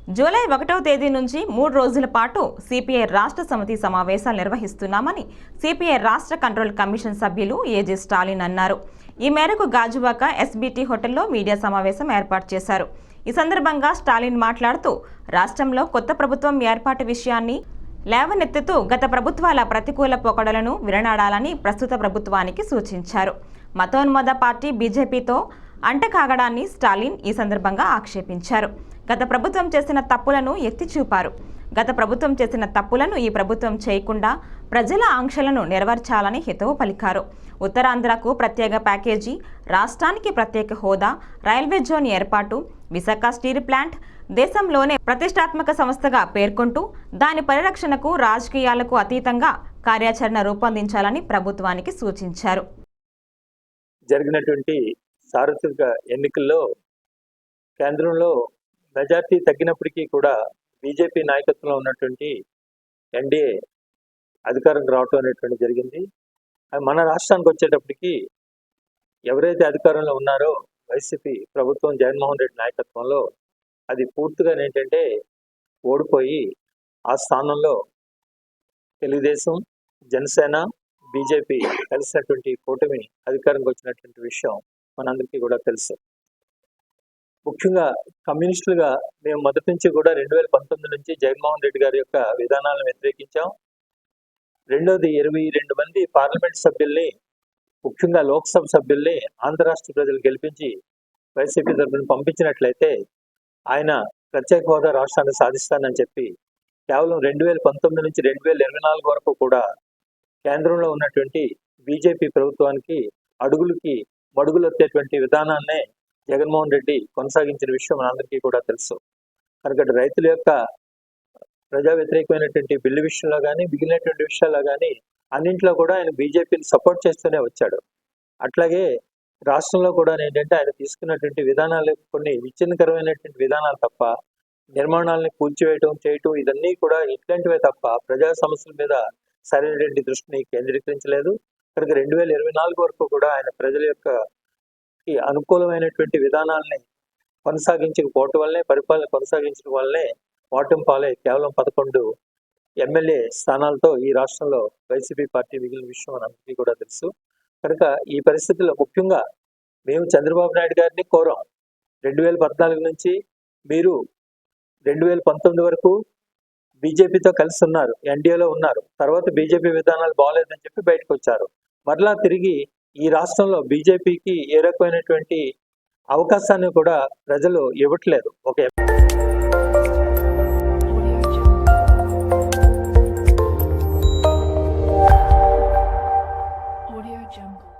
July 1వ తేదీ నుంచి 3 రోజుల పాటు సిపిఐ రాష్ట్ర సమితి సమావేశాలు నిర్వహిస్తున్నామని సిపిఐ రాష్ట్ర కంట్రోల్ కమిషన్ సభ్యులు ఏజీ స్టాలిన్ అన్నారు. ఈ మేరకు గాజువాక ఎస్బిటి హోటల్లో మీడియా సమావేశం ఏర్పాటు చేశారు. ఈ సందర్భంగా స్టాలిన్ మాట్లాడుతూ రాష్ట్రంలో కొత్త ప్రభుత్వం ఏర్పాటు విషయాన్ని లేవనెత్తుతూ గత ప్రభుత్వాల ప్రతికూల పోకడలను విడనాడాలని ప్రస్తుత ప్రభుత్వానికి సూచించారు. మతోన్మాద పార్టీ బీజేపీతో అంటకాగడాన్ని స్టాలిన్ ఈ సందర్భంగా ఆక్షేపించారు. గత ప్రభుత్వం చేసిన తప్పులను ఎత్తి చూపారు. గత ప్రభుత్వం చేసిన తప్పులను ఈ ప్రభుత్వం చేయకుండా ప్రజల ఆంక్షలను నెరవేర్చాలని హితవు పలికారు. ఉత్తరాంధ్రకు ప్రత్యేక ప్యాకేజీ, రాష్ట్రానికి ప్రత్యేక హోదా, రైల్వే జోన్ ఏర్పాటు, విశాఖ స్టీల్ ప్లాంట్ దేశంలోనే ప్రతిష్టాత్మక సంస్థగా పేర్కొంటూ దాని పరిరక్షణకు రాజకీయాలకు అతీతంగా కార్యాచరణ రూపొందించాలని ప్రభుత్వానికి సూచించారు. జరిగినటువంటి సార్వత్రిక ఎన్నికల్లో కేంద్రంలో మెజార్టీ తగ్గినప్పటికీ కూడా బీజేపీ నాయకత్వంలో ఉన్నటువంటి ఎన్డీఏ అధికారం రావటం అనేటువంటి జరిగింది. మన రాష్ట్రానికి వచ్చేటప్పటికి ఎవరైతే అధికారంలో ఉన్నారో వైసీపీ ప్రభుత్వం జగన్మోహన్ రెడ్డి నాయకత్వంలో అది పూర్తిగా ఏంటంటే ఓడిపోయి ఆ స్థానంలో తెలుగుదేశం, జనసేన, బీజేపీ కలిసినటువంటి కూటమి అధికారంకి వచ్చినటువంటి విషయం మనందరికీ కూడా తెలుసు. ముఖ్యంగా కమ్యూనిస్టులుగా మేము మొదటి నుంచి కూడా 2019 నుంచి జగన్మోహన్ రెడ్డి గారి యొక్క విధానాలను వ్యతిరేకించాం. రెండోది 22 మంది పార్లమెంట్ సభ్యుల్ని, ముఖ్యంగా లోక్సభ సభ్యుల్ని ఆంధ్ర రాష్ట్ర ప్రజలు గెలిపించి వైసీపీ తరఫున పంపించినట్లయితే ఆయన ప్రత్యేక హోదా రాష్ట్రాన్ని సాధిస్తానని చెప్పి కేవలం 2019 నుంచి 2024 వరకు కూడా కేంద్రంలో ఉన్నటువంటి బీజేపీ ప్రభుత్వానికి అడుగులకి మడుగులొచ్చేటువంటి విధానాన్నే జగన్మోహన్ రెడ్డి కొనసాగించిన విషయం మనందరికీ కూడా తెలుసు. కనుక రైతుల యొక్క ప్రజా వ్యతిరేకమైనటువంటి బిల్లు విషయంలో కానీ మిగిలినటువంటి విషయాల్లో కానీ అన్నింటిలో కూడా ఆయన బీజేపీని సపోర్ట్ చేస్తూనే వచ్చాడు. అట్లాగే రాష్ట్రంలో కూడా ఏంటంటే ఆయన తీసుకున్నటువంటి విధానాలు కొన్ని విచ్ఛిన్నకరమైనటువంటి విధానాలు తప్ప, నిర్మాణాలని కూల్చివేయటం చేయటం ఇదన్నీ కూడా ఇట్లాంటివే తప్ప ప్రజా సమస్యల మీద సరైనటువంటి దృష్టిని కేంద్రీకరించలేదు. కనుక 2024 వరకు కూడా ఆయన ప్రజల యొక్క అనుకూలమైనటువంటి విధానాలని కొనసాగించకపోవటం వల్లనే, పరిపాలన కొనసాగించడం వల్లనే ఓటమి పాలై కేవలం 11 ఎమ్మెల్యే స్థానాలతో ఈ రాష్ట్రంలో వైసీపీ పార్టీ మిగిలిన విషయం మనందరికీ కూడా తెలుసు. కనుక ఈ పరిస్థితుల్లో ముఖ్యంగా మేము చంద్రబాబు నాయుడు గారిని కోరాం. 2014 నుంచి మీరు 2019 వరకు బీజేపీతో కలిసి ఉన్నారు, ఎన్డీఏలో ఉన్నారు. తర్వాత బీజేపీ విధానాలు బాగోలేదని చెప్పి బయటకు వచ్చారు. మరలా తిరిగి ఈ రాష్ట్రంలో బీజేపీకి ఏ రకమైనటువంటి అవకాశాన్ని కూడా ప్రజలు ఇవ్వట్లేదు. Audio Jungle.